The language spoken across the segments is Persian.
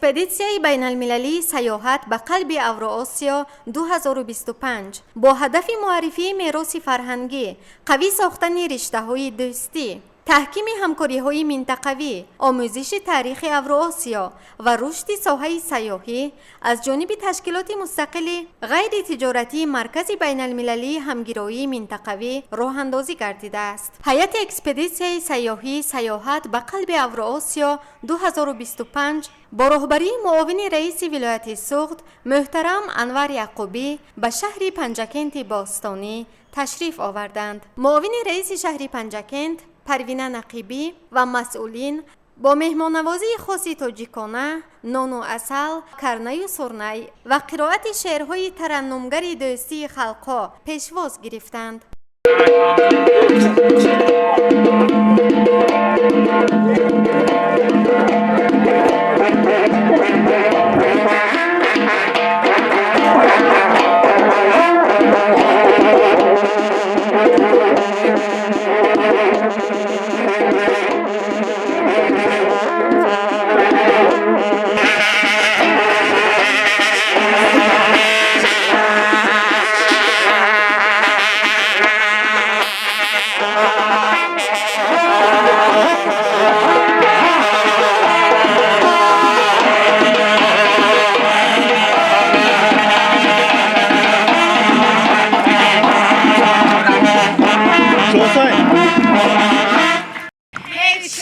اکسپدیسیای بین المللی سیاحت به قلب اوراسیا 2025 با هدف معرفی میراث فرهنگی، قوی ساختن رشته‌های دوستی، تحکیم همکاری‌های منطقوی، آموزش تاریخ اوراسیا و رشد ساحه سیاحی از جانب تشکیلات مستقل غیر تجارتی مرکز بین المللی همگرایی منطقوی راه اندازی گردیده است. هیئت اکسپدیسیای سیاحی سیاحت به قلب اوراسیا 2025 با رهبری معاون رئیس ولایت سوخت محترم انور یعقوبی به شهر پنجکند باستانی تشریف آوردند. معاون رئیس شهر پنجکند پروینه نقیبی و مسئولین با مهمان‌نوازی خاصی تاجیکانه، نان و عسل، کرنه و سرنی و قرائت شعرهای ترنمگر دوستی خلقها پیشواز گرفتند.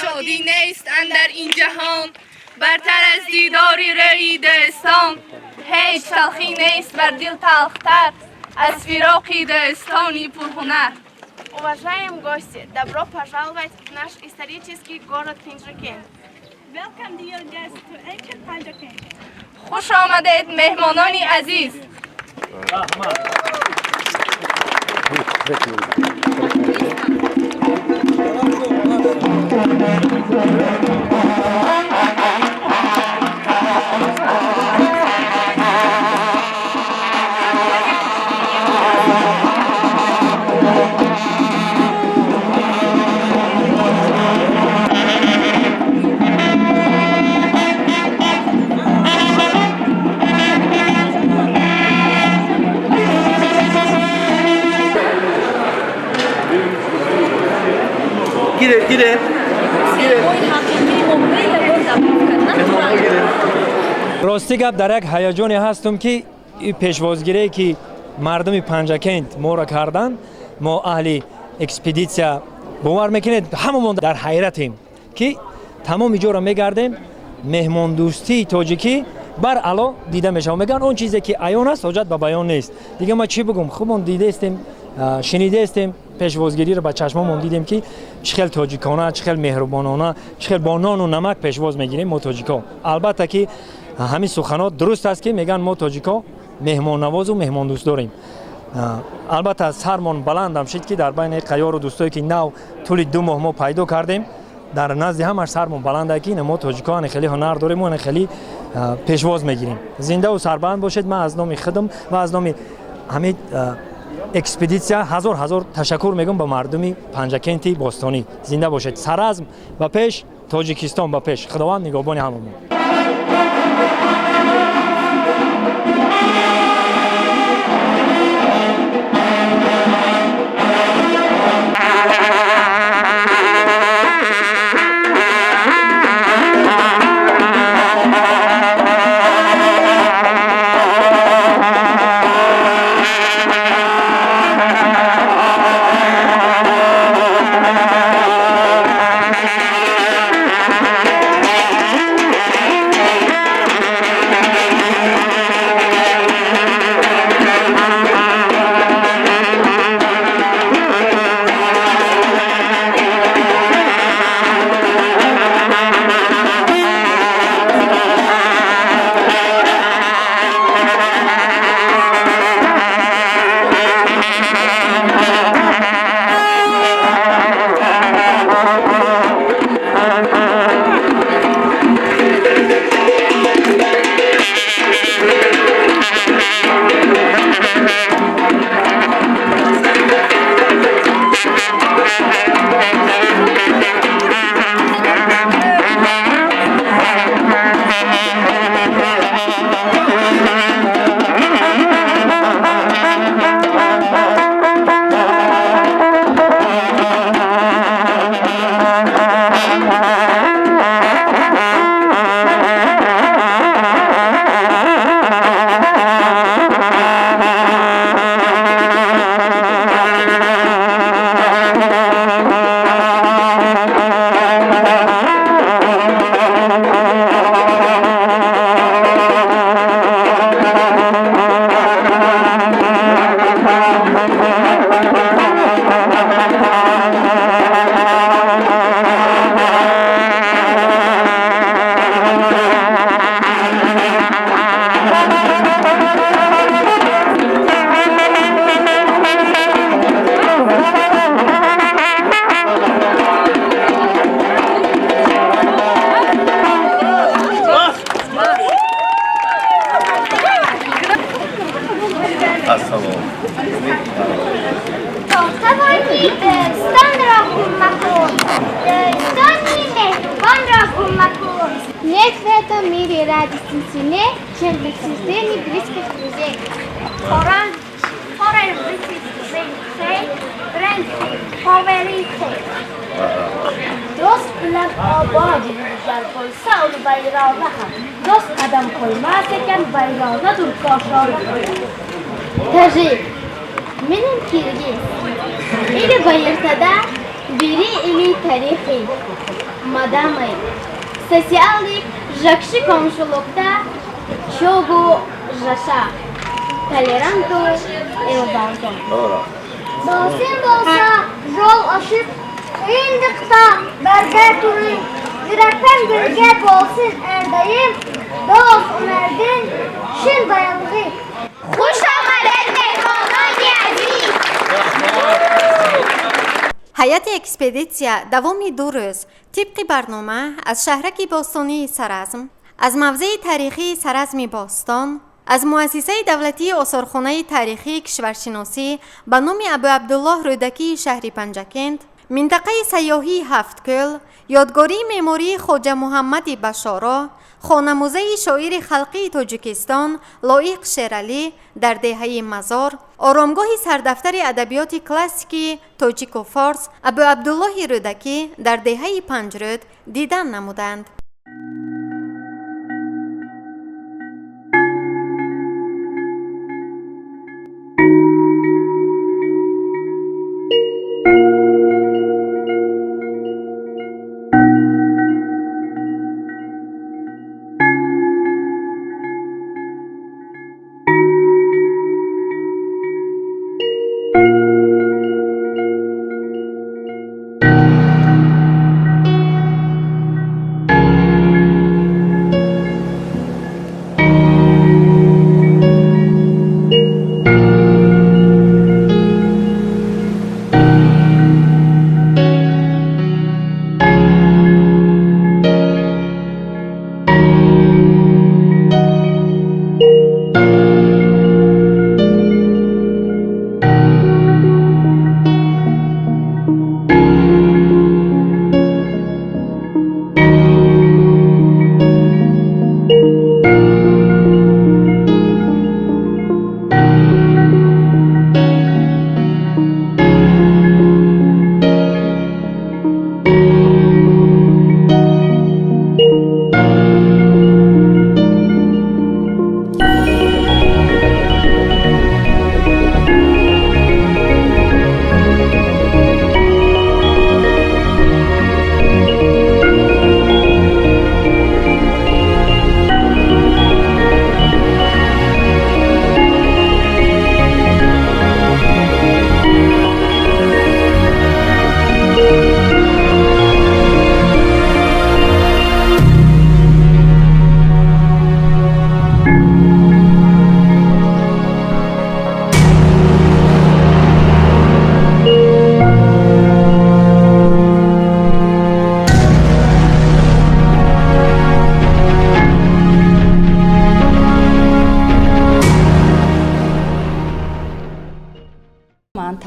شادی نیست اندر این جهان برتر از دیداری رئی دستان. هیچ تلخی نیست بر دل تلختر از фироқи دستانی پرهنر. Уважаемые гости, добро пожаловать в наш исторический город Пенджакент. Welcome dear guests to ancient Panjakent. خوش آمدید مهمانانی عزیز. گیره راستی گپ در یک هیجانی هستم که این پیشوازگیری که مردم پنجکند ما را کردن، ما اهل اکسپدیسیا باور میکنید هممون در حیرتیم که تمام اینجا را میگردیم. مهمان دوستی تاجیکی بر علا دیده میشه. میگن اون چیزی که عیان است حاجت به بیان نیست. دیگه ما چی بگم؟ خب دیده استیم، شنیده استیم، پیشوازگیری رو با چشممون دیدیم که چخیل تاجیکانه، چخیل مهربانانه، چخیل با نان و نمک پیشواز میگیریم ما تاجیکا. البته که همین سخنات درست است که میگن ما تاجیکا مهمان نواز و مهمان دوست داریم. البته سرمون بلند هم شد که در بین قیار و دوستایی که نو طول 2 ماه ما پیدا کردیم در نزد همش سرمون بلنده که ما تاجیکا خیلی هنر داریم و خیلی پیشواز میگیریم. زنده و سربلند باشید. من از نام خودم و از نام همین اکسپدیسیا هزار تشکر میگم به مردم پنجکند باستانی. زنده باشید. سرعزم و پیش، تاجیکستان به پیش. خداوند نگهبان هممون. السلام توانی دستان را کمک کن دستانی مهربان را کمک کن نفرت میری رادیسیسینه چند بسیزنی بریسک خوزه خوران بریسک رنگ فاوریته دوست بلند آبادی در کل سال بیرانه هم دوست قدم کل ماسکن بیرانه دور کاشان تجیب منم kirgiz. İli bayırtada biri ili tarihi. Madamay. Sosyallik, jakşı komşulukta çoğu yaşa. Toleranto, erodanto. Dosin dolsa yol aşıp indikta berber turu. Yürekten gölge bolsun erdayım. Dost önerdin şin dayanığı. Kuş amalet mehmanani aziz. ҳайати экспедитсия давоми 2 рӯз тибқи барнома аз шаҳраки бостонии саразм, аз мавзеи тарихии саразми бостон, аз муассисаи давлатии осорхонаи тарихии кишваршиносӣ ба номи абу абдуллоҳ рӯдакии шаҳри панҷакент, минтақаи сайёҳии ҳафткӯл, ёдгории меъмории хоҷа муҳаммади башоро, хонамузаи шоири халқии тоҷикистон лоиқ шералӣ дар деҳаи мазор, оромгоҳи сардафтари адабиёти классикии тоҷику форс абу абдуллоҳи рӯдакӣ дар деҳаи панҷрӯд дидан намуданд.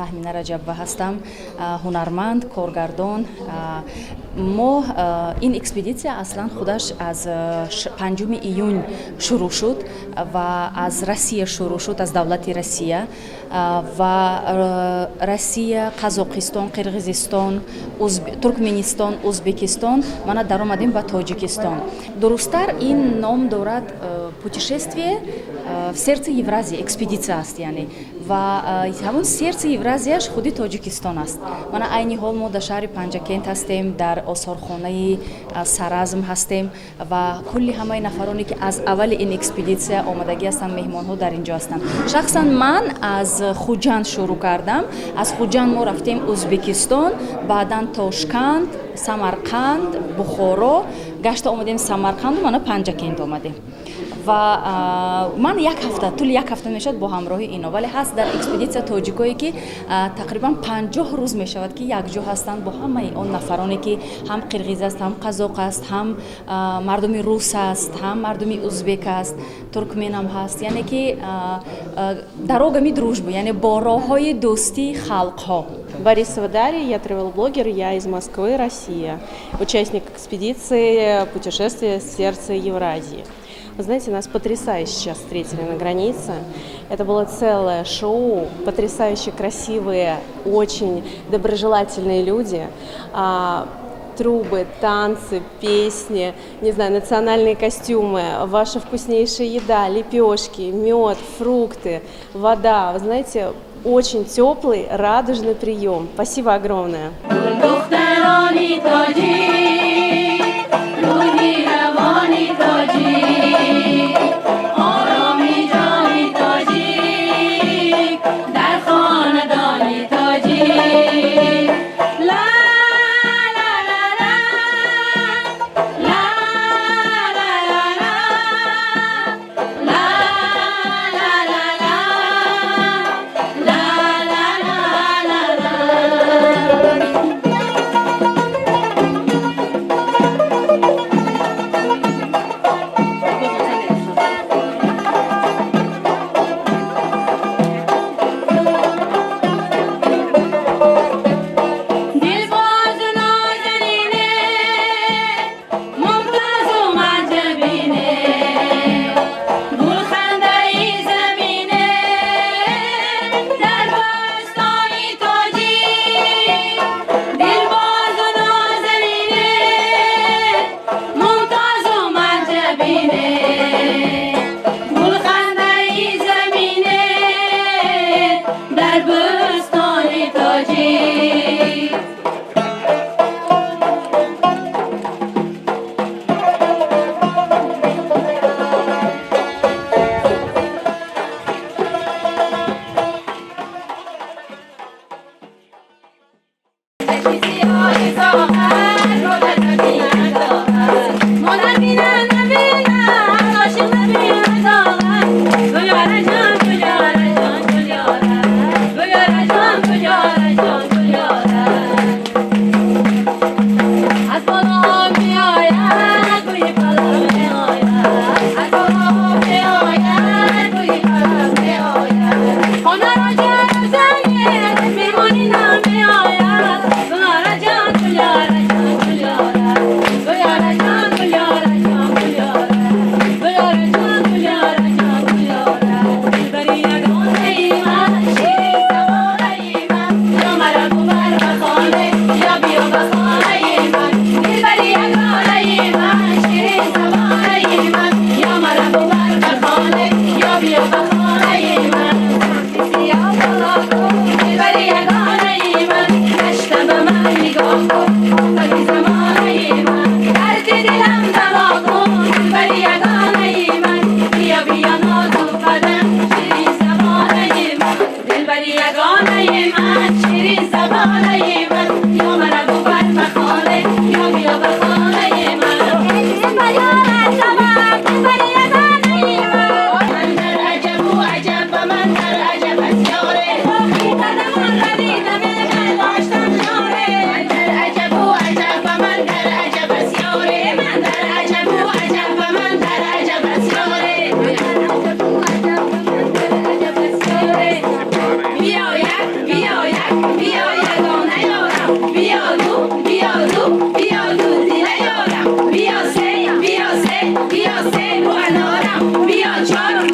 تهمینه رجبه هستم، هنرمند، کارگردان. ما این اکسپدیسیا اصلا خودش از 5 ایون شروع شد و از روسیه شروع شد، از دولت روسیه و روسیه، قزاقستان، قرغیزستان، ترکمنستان، ازبکستان. ما در آمدیم به تاجیکستان. درست‌تر این نام دارد путешествие в сердце Евразии, экспедиция است یعنی و همون сердце Евразияш худи Тоҷикистон аст. Мана айни ҳол мо дар шаҳри Панҷакент ҳастем, дар осорхонаи Саразм ҳастем ва кулли ҳамаи нафароне ки аз аввали ин экспедитсия омадагӣ ҳастанд, меҳмонҳо дар инҷо ҳастанд. Шахсан ман аз Хуҷанд шурӯъ кардам. Аз Хуҷанд мо рафтем Ӯзбекистон, баъдан Тошканд, Самарқанд, Бухоро, гашта омадем Самарқанду мана Панҷакент омадем. و من طول یک هفته میشد با همراهی اینا، ولی هست در اکسپدیسیا تاجیکایی که تقریبا 50 روز میشود که یک جا هستند با همه اون نفرانی که هم قرقیز است، هم قزاق است، هم مردم روس است، هم مردم ازبک است، ترکمن هم هست. یعنی که дорогами дружбы, یعنی با راههای دوستی خلق ها. Борисова Дарья, я travel-блогер, я из Москвы, Россия, участник экспедиции «Путешествие в сердце Евразии». Вы знаете, нас потрясающе сейчас встретили на границе. Это было целое шоу, потрясающе красивые, очень доброжелательные люди. Трубы, танцы, песни, не знаю, национальные костюмы, ваша вкуснейшая еда, лепешки, мед, фрукты, вода. Вы знаете, очень теплый, радужный прием. Спасибо огромное.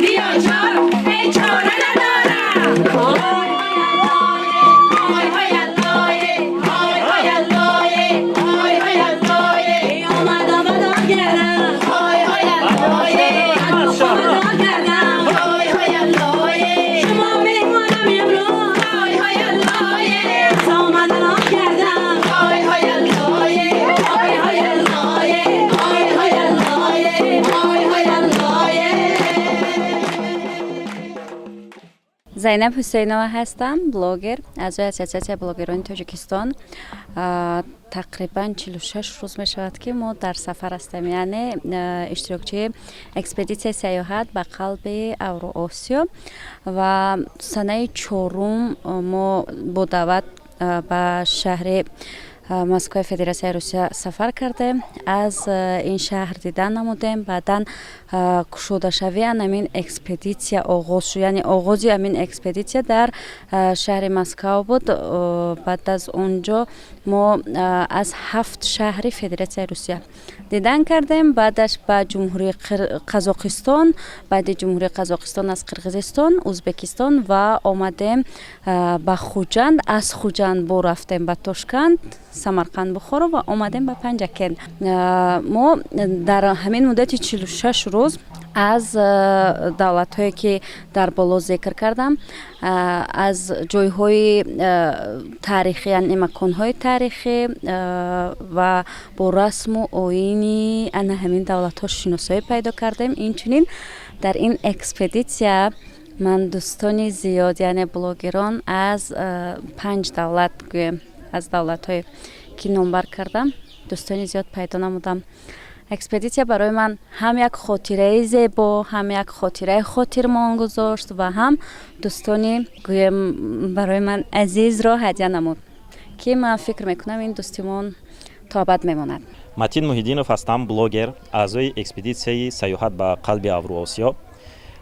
بیا چارم ای چاره ندارم زینب حسینова هستم، بلاگر از اساسیاسیون بلاگران تاجیکستان. تقریبا 46 روز می شود که ما در سفر هستیم، یعنی اشتراکچی اکسپدیسیون سیاحت به قلب اوراسیا و سنه چهارم ما با دعوت به شهر مسکو فدراسیون روسیه سفر کردیم. از این شهر دیدن نمودیم، بعداً کشوده شوی همین اکسپدیسیون آغاز شد، یعنی آغازی همین اکسپدیسیون در شهر مسکو بود. بعد از اونجا ما از 7 شهر فدراسیون روسیه دیدن کردیم. بعدش به جمهوری قزاقستان، بعد جمهوری قزاقستان از قرقیزستان، ازبکستان و آمدیم به خوجند. از خوجند با رفتیم به تاشکند، سمرقند، بخارا و آمدیم به پنجکند. ما در همین مدت 46 روز از دولت هایی که در بالا ذکر کردم، از جای های تاریخی، یعنی مکان های تاریخی و با رسم و آیینی همین دولت ها شناسایی پیدا کردیم. اینچنین در این اکسپدیسیون من دوستانی زیاد، یعنی بلاگران از 5 دولت، از دولت های که نمبر کردم، دوستانی زیاد پیدا نمودم. اکسپدیسیون برای من هم یک خاطره زیبا، هم یک خاطرمان گذاشت و هم دوستانی برای من عزیز را هدیه نمود که من فکر میکنم این دوستیمان تا ابد میماند. متین محیدینов هستم، بلاگر، اعضای اکسپدیسیون سیاحت به قلب اوراسیا.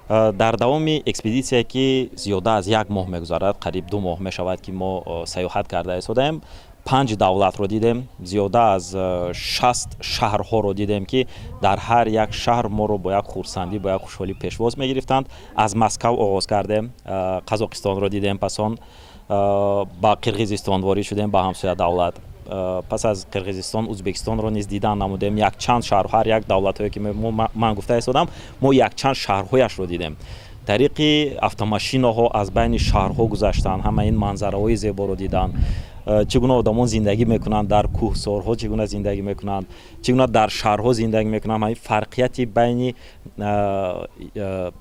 در دوام اکسپدیسیون که زیاده از 1 ماه میگذرد، قریب 2 ماه میشود که ما سیاحت کرده ایستادیم. 5 دولت رو دیدیم، زیاده از 60 شهرها رو دیدیم که در هر یک شهر ما رو با یک خورسندی، با یک خوشحالی پیشواز میگرفتند. از مسکو آغاز کردیم، قزاقستان رو دیدیم، پس آن با قرقیزستان وارد شدیم، با همسایه دولت. پس از قرقیزستان ازبکستان رو نیز دیدن نمودیم. یک چند شهر، هر یک دولت هایی که من گفته ایستادم، ما یک چند شهرهایش رو دیدیم. طریق автомашина ها از بین شهرها گذشتن، همه این منظره های زیبا رو دیدن. چگونه آدمان زندگی میکنند در کوهسارها، چگونه زندگی میکنند، چگونه در شهرها زندگی میکنند. همین فرقیت بین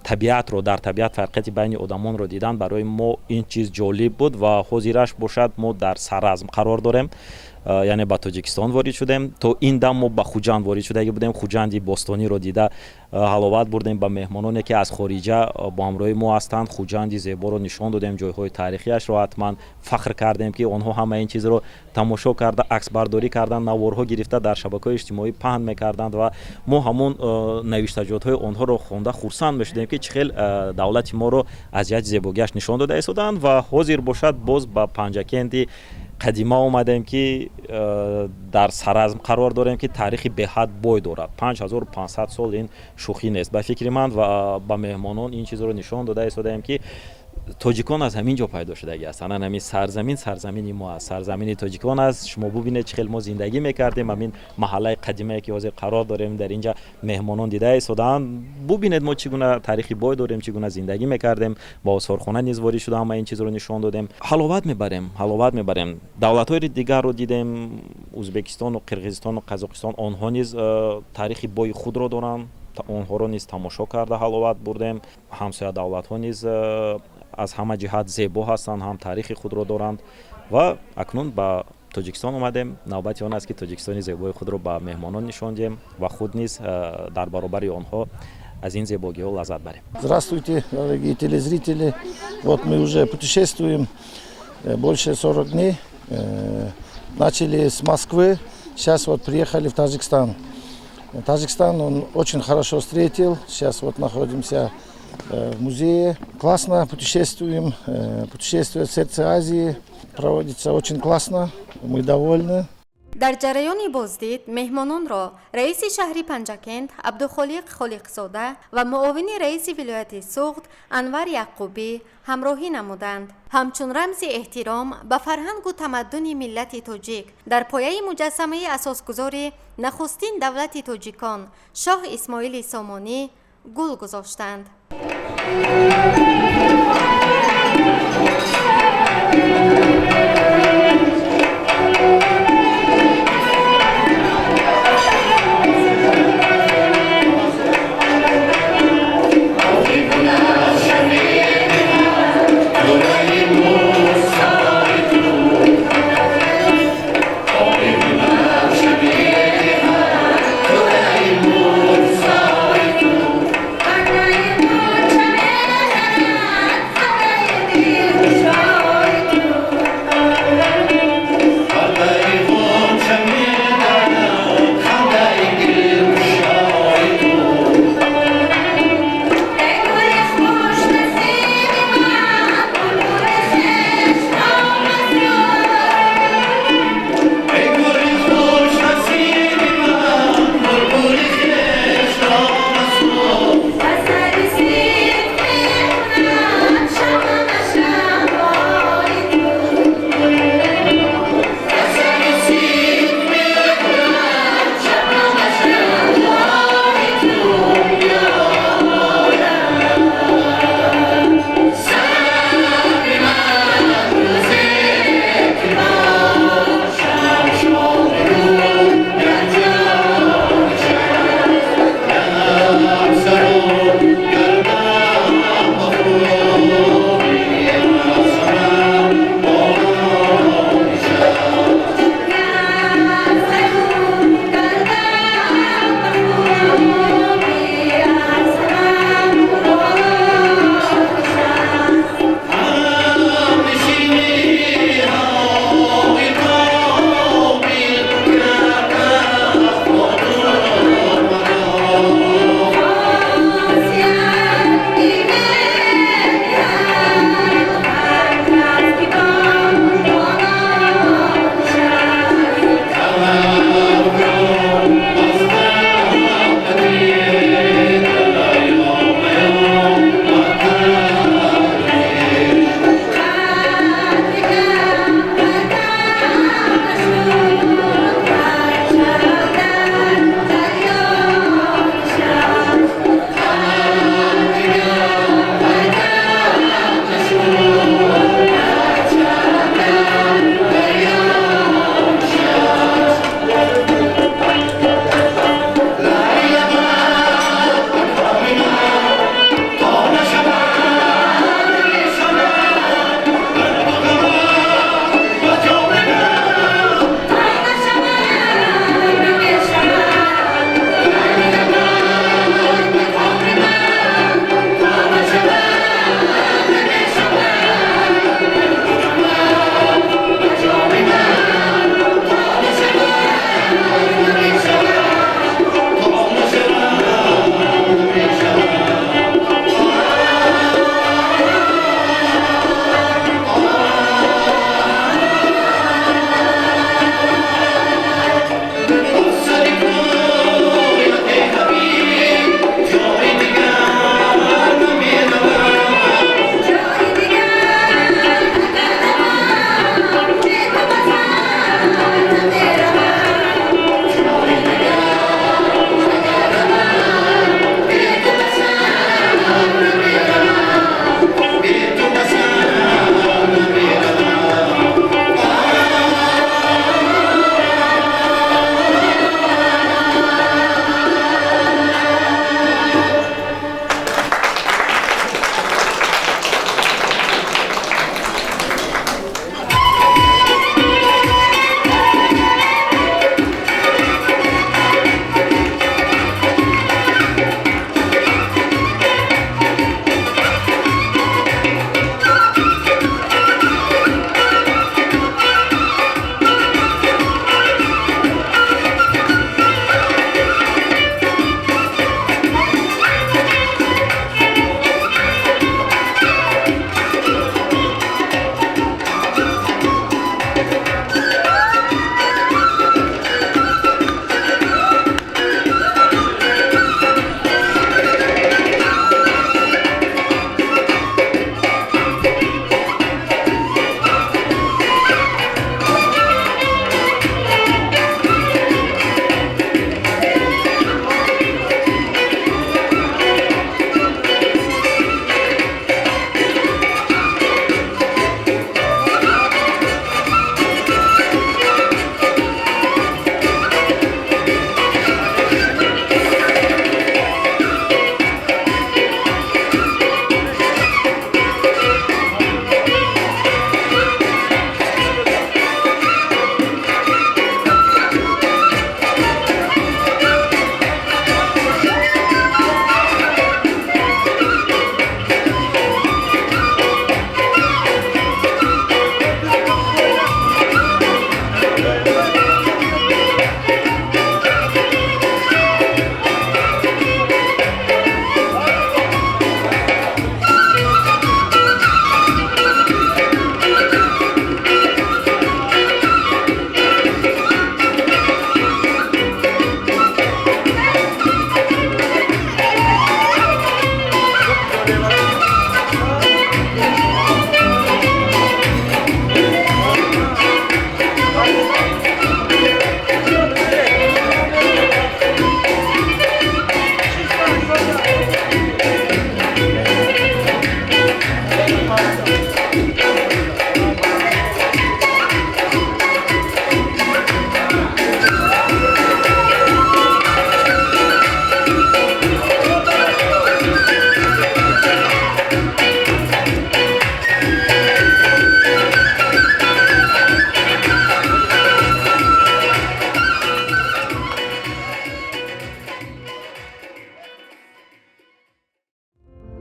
طبیعت رو، در طبیعت فرقیت بین آدمان رو دیدن برای ما این چیز جالب بود و حاضرش باشد ما در سرازم قرار داریم، یعنی به تاجیکستان وارد شدیم. تو این دم ما به خوجند وارد شده بودیم. خوجند باستانی رو دیده حلاوت بردیم. به مهمانانی که از خارجه با همراه ما هستند خوجند زیبا رو نشان دادیم، جایهای تاریخیش رو حتما فخر کردیم که آنها همه این چیز رو تماشا کرده، عکس برداری کردن، نوارها گرفته در شبکه‌های اجتماعی پهن می‌کردند و ما همون نوشتجات‌های آنها رو خونده خرسند می‌شدیم که چخیل دولت ما رو از یک زیباییش نشان داده ایستادند و حاضر باشد باز با پنجکندی قدیما اومدیم که در سرازم قرار داریم که تاریخی به حد بوی دارد. 5500 سال این شوخی نیست به فکر من و با مهمانان این چیز رو نشان داده ایستادیم که تاجیکان از همین جا پیدا شده هستند. همین سرزمین ما است، سرزمین تاجیکان است. شما ببینید چه ما زندگی میکردیم، همین محله قدیمی که حاضر قرار داریم در اینجا مهمانان دیده ایستادند. ببینید ما چگونه تاریخی بوی داریم، چگونه زندگی میکردیم. با آثارخانه نیز وارد شده همه این چیز رو نشان دادیم. حلاوت میبریم. دولت‌های دیگر رو دیدیم، ازبکستان و قرقیزستان و قزاقستان، آنها نیز تاریخی بوی خود رو دارند. آنها رو نیز تماشا کرده حلاوت بردیم. همسایه دولت‌ها نیز از همه جهت زیبا هستند، هم تاریخ خود را دارند و اکنون به تاجیکستان اومدیم. نوبت آن است که تاجیکستان زیبای خود را به مهمانان نشان دهیم و خود نیز در برابر آنها از این زیبایی‌ها لذت بریم. Здравствуйте, дорогие телезрители. Вот мы уже путешествуем больше 40 дней. Начали с Москвы, сейчас вот приехали в Таджикистан. Таджикистан он очень хорошо встретил. Сейчас вот находимся в музее. Классно путешествуем. Путешествие в сердце Азии проводится очень классно. Мы довольны. در جریان بازدید مهمانان رئیس شهری پنجکند عبدالخالق خالقزاده و معاون رئیس ولایت سوخت انور یعقوبی همراهی نمودند. همچون رمز احترام به فرهنگ و تمدن ملت تاجیک در پایه مجسمه اساسگذار نخستین دولت تاجیکان شاه اسماعیل سامانی گل گذاشتند.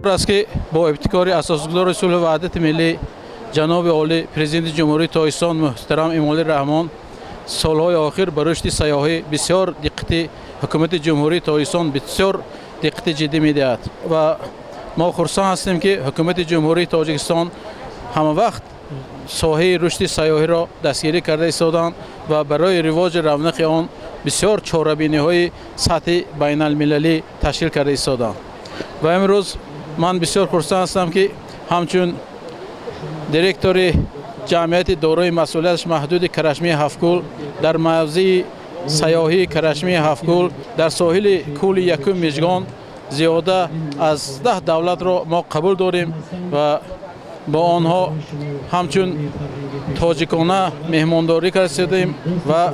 است که با ابتکار اساسگذار صلح و وحدت ملی جناب عالی پرزیدنت جمهوری تاجیکستان محترم امامعلی رحمان سالهای آخر به رشد سیاحی بسیار دقت حکومت جمهوری تاجیکستان بسیار دقت جدی می‌دهد و ما خرسند هستیم که حکومت جمهوری تاجیکستان همه وقت ساحه رشد سیاحی را دستگیری کرده ایستادند و برای رواج رونق آن بسیار چاره‌بینی‌های سطح بین المللی تشکیل کرده ایستادند و امروز من بسیار خرسند هستم که همچون دیرکتور جمعیت دارای مسئولیتش محدود کرشمی هفتگل در موضع سیاحی کرشمی هفتگل در ساحل کول یکم میژگان زیاده از 10 دولت را ما قبول داریم و با آنها همچون تاجیکانه مهمانداری کردیم و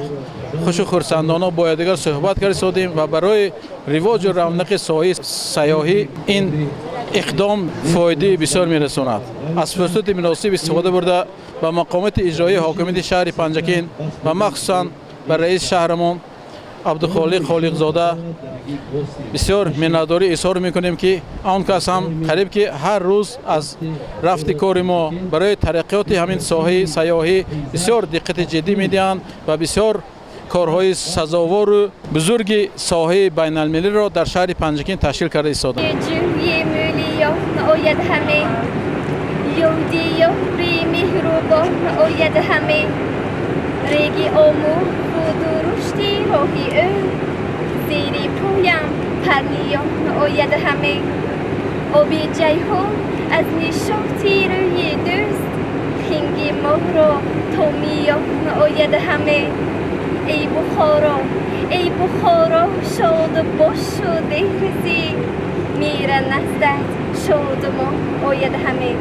خوش و خرسندانه با یکدیگر صحبت کردیم و برای رواج و رونق ساحه سیاحی این اقدام فایده بسیار میرساند. از فرصت مناسب استفاده برده به مقامات اجرایی حاکمیت شهر پنجکین و مخصوصا به رئیس شهرمان عبدالخالق خالقزاده بسیار منتداری اظهار میکنیم که آن کس هم قریب که هر روز از رفت کار ما برای ترقیات همین ساحه سیاحی بسیار دقت جدی میدهند و بسیار کارهای سزاوار و بزرگ ساحه بین المللی را در شهر پنجکین تشکیل کرده ایستادند. ریگی آمو و درشتی راهی او زیری پویم پرنیان آید همه آبی جیهان از نشاطی روی دوست خنگی ماه را تا میان آید همه ای بخارا شاد باش و دهرزی میرن نزدت شاد ما آید همه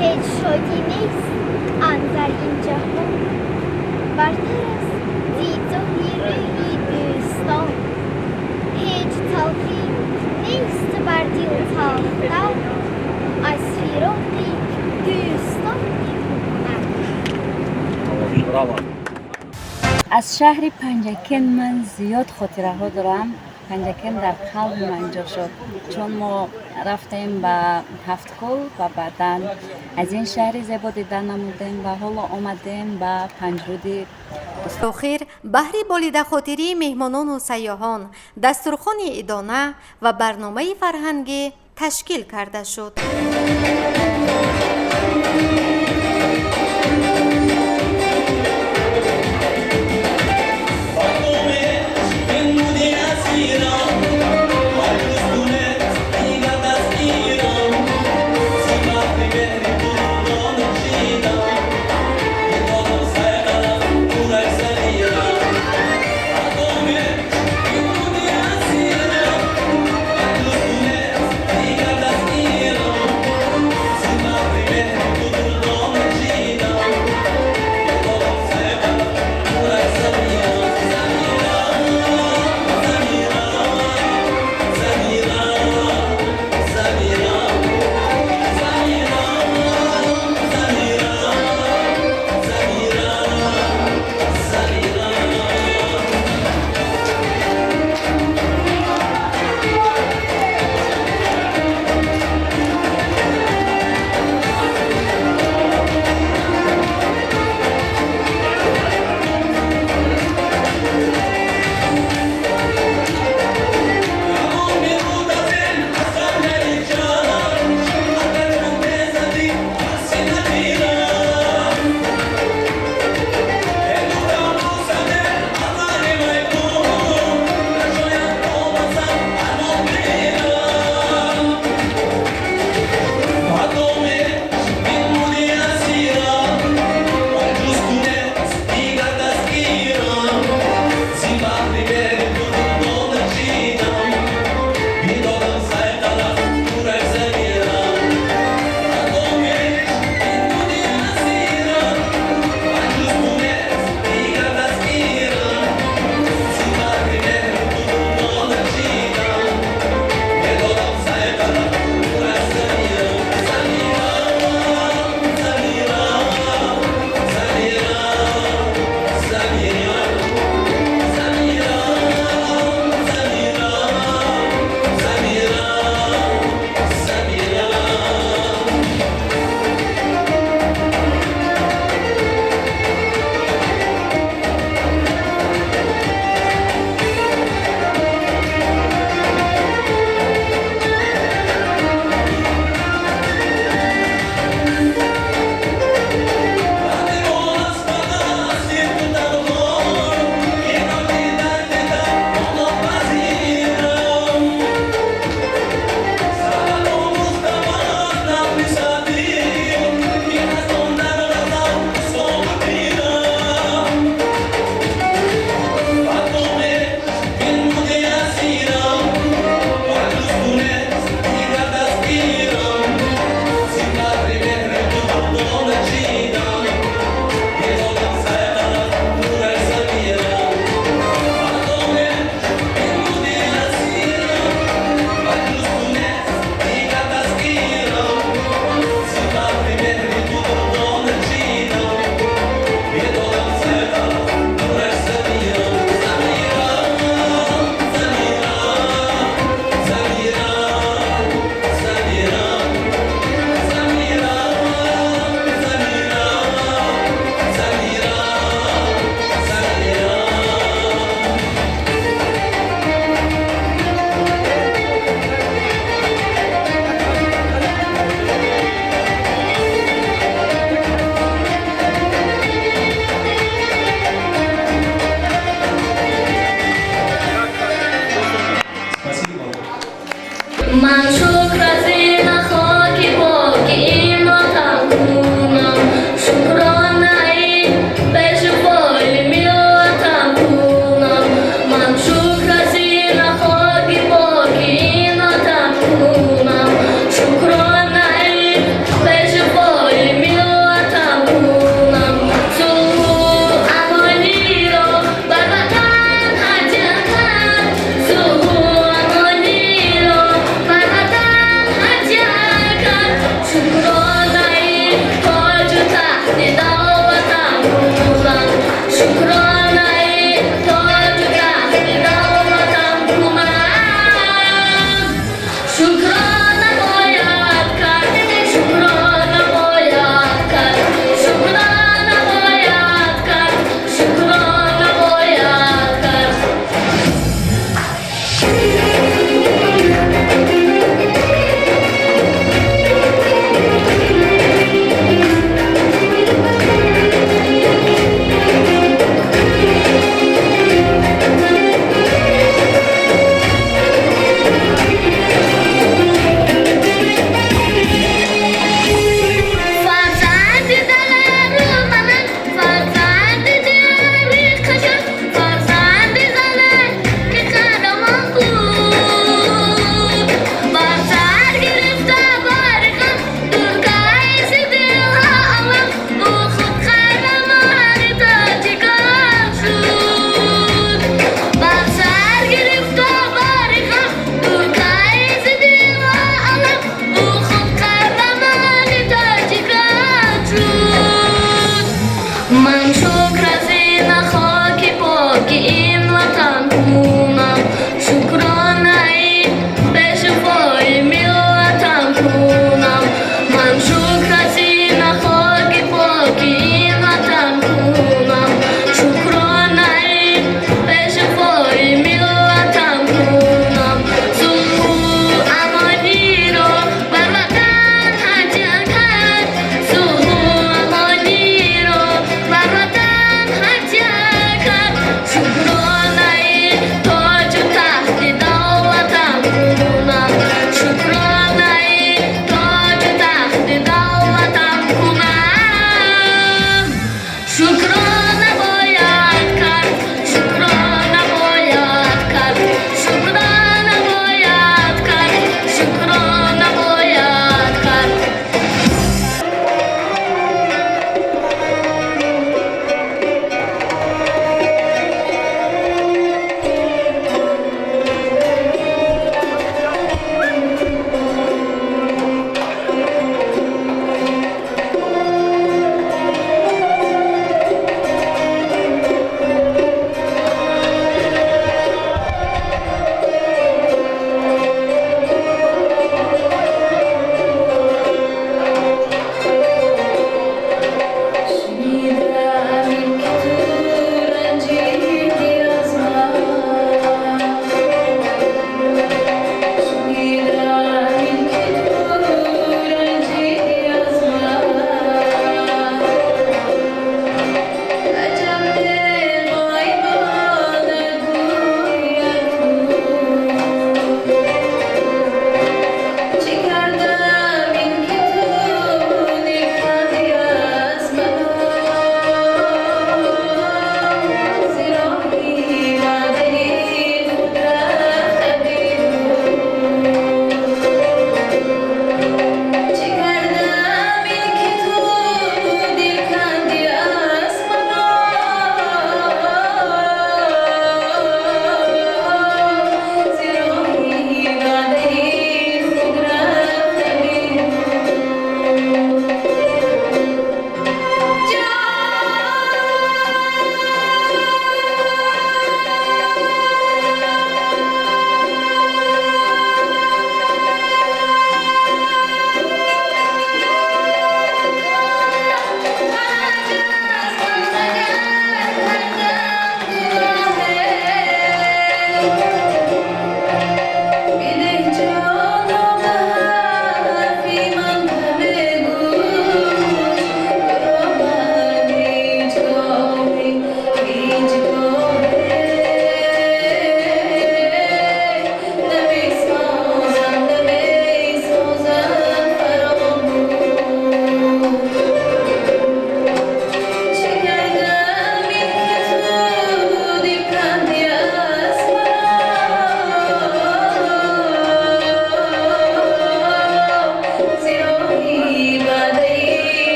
هیچ شادی نیست اندر این جهان برتر از دیداری روی دوستان هیچ تلخی نیست بر دل تاختن از فراق دوستان از شهر پنجکین من زیاد خاطره ها دارم. پنجکین در قلب من جا شد چون ما رفتیم به هفتگل و بعداً از این شهر زیبا دیدن نمودیم و حالا آمدیم به پنجرودی. آخر بهر بالیده خاطری مهمانان و سیاحان دسترخوان ادانه و برنامه فرهنگی تشکیل کرده شد.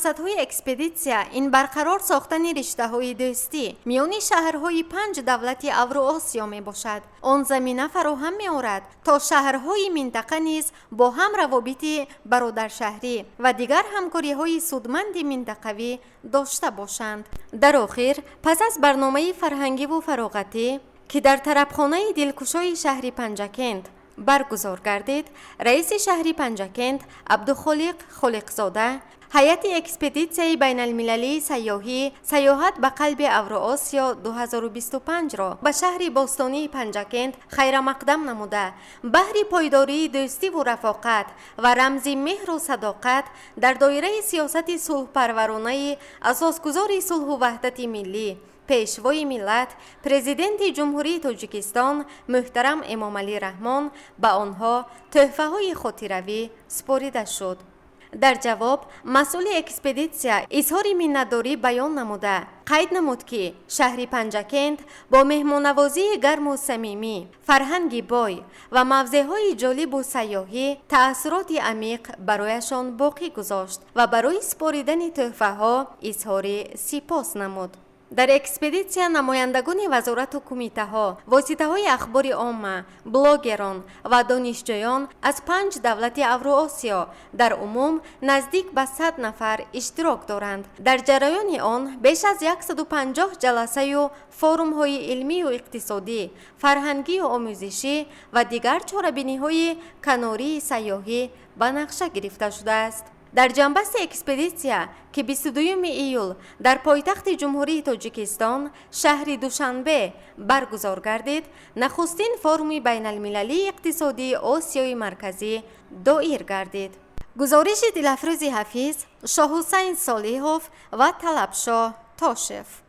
сиёсатҳои экспедитсия ин барқарор сохтани риштаҳои дӯстӣ миёни шаҳрҳои 5 давлати Авроосиё мебошад. Он замина фароҳам меорад то шаҳрҳои минтақа низ бо ҳам равобити бародаршаҳрӣ ва дигар ҳамкориҳои судманди минтақавӣ дошта бошанд. дар охир, пас аз барномаи фарҳангиву фароғатӣ ки дар тарабхонаи дилкушои шаҳри Панҷакент баргузор гардид, раиси шаҳри Панҷакент Абдухолиқ Холиқзода ҳайати экспедитсияи байналмилалии сайёҳӣ «Сайёҳат ба қалби Авроосиё 2025-ро ба шаҳри бостонии Панҷакент хайрамақдам намуда, баҳри пойдории дӯстиву рафоқат ва рамзи меҳру садоқат дар доираи сиёсати сулҳпарваронаи асосгузори сулҳу ваҳдати миллӣ, пешвои миллат, президенти ҷумҳурии Тоҷикистон муҳтарам Эмомалӣ Раҳмон ба онҳо тӯҳфаҳои хотиравӣ спорида шуд. дар ҷавоб масъули экспедитсия изҳори миннатдорӣ баён намуда қайд намуд ки шаҳри Панҷакент бо меҳмоннавозии гарму самимӣ, фарҳанги бой ва мавзеъҳои ҷолибу сайёҳӣ таассуроти амиқ барояшон боқӣ гузошт ва барои споридани тӯҳфаҳо изҳори сипос намуд. дар экспедитсия намояндагони вазорату кумитаҳо, воситаҳои ахбори омма, блогерон ва донишҷӯён аз 5 давлати Авроосиё дар умум наздик ба 100 нафар иштирок доранд. дар ҷараёни он беш аз 150 ҷаласаю форумҳои илмию иқтисодӣ, фарҳангию омӯзишӣ ва дигар чорабиниҳои канории сайёҳӣ ба нақша гирифта шудааст. дар ҷанбасти экспедитсия ки 22 июл дар пойтахти ҷумҳурии Тоҷикистон шаҳри Душанбе баргузор гардид, нахустин форуми байналмилалии иқтисодии Осиёи марказӣ доир гардид. гузориши Дилафрӯзи Ҳафиз, Шоҳусайн Солиҳов ва Талабшоҳ Тошев.